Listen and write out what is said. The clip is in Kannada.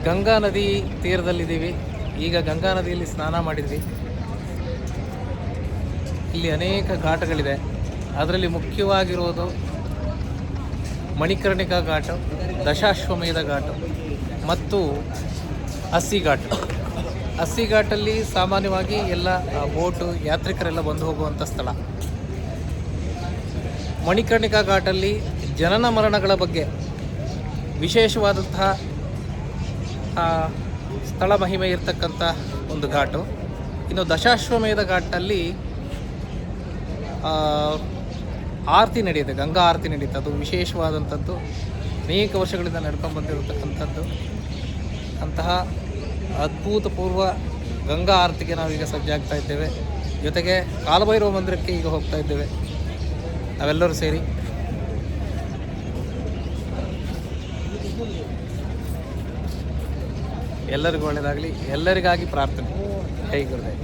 ಗಂಗಾ ನದಿ ತೀರದಲ್ಲಿದ್ದೀವಿ. ಈಗ ಗಂಗಾ ನದಿಯಲ್ಲಿ ಸ್ನಾನ ಮಾಡಿದ್ವಿ. ಇಲ್ಲಿ ಅನೇಕ ಘಾಟಗಳಿದೆ. ಅದರಲ್ಲಿ ಮುಖ್ಯವಾಗಿರುವುದು ಮಣಿಕರ್ಣಿಕಾ ಘಾಟ, ದಶಾಶ್ವಮೇಧ ಘಾಟ ಮತ್ತು ಅಸ್ಸಿ ಘಾಟ. ಅಸ್ಸಿ ಘಾಟಲ್ಲಿ ಸಾಮಾನ್ಯವಾಗಿ ಎಲ್ಲ ಬೋಟು ಯಾತ್ರಿಕರೆಲ್ಲ ಬಂದು ಹೋಗುವಂಥ ಸ್ಥಳ. ಮಣಿಕರ್ಣಿಕಾ ಘಾಟಲ್ಲಿ ಜನನ ಮರಣಗಳ ಬಗ್ಗೆ ವಿಶೇಷವಾದಂತಹ ಸ್ಥಳ ಮಹಿಮೆ ಇರತಕ್ಕಂಥ ಒಂದು ಘಾಟು. ಇನ್ನು ದಶಾಶ್ವಮೇಧ ಘಾಟಲ್ಲಿ ಆರತಿ ನಡೆಯುತ್ತೆ, ಗಂಗಾ ಆರತಿ ನಡೆಯುತ್ತೆ. ಅದು ವಿಶೇಷವಾದಂಥದ್ದು, ಅನೇಕ ವರ್ಷಗಳಿಂದ ನಡ್ಕೊಂಡು ಬಂದಿರತಕ್ಕಂಥದ್ದು. ಅಂತಹ ಅದ್ಭುತಪೂರ್ವ ಗಂಗಾ ಆರತಿಗೆ ನಾವೀಗ ಸಜ್ಜಾಗ್ತಾ ಇದ್ದೇವೆ. ಜೊತೆಗೆ ಕಾಲಭೈರವ ಮಂದಿರಕ್ಕೆ ಈಗ ಹೋಗ್ತಾ ಇದ್ದೇವೆ ನಾವೆಲ್ಲರೂ ಸೇರಿ. ಎಲ್ಲರಿಗೂ ಒಳ್ಳೆಯದಾಗಲಿ, ಎಲ್ಲರಿಗಾಗಿ ಪ್ರಾರ್ಥನೆ. ಜೈ ಗುರುದೇವ್.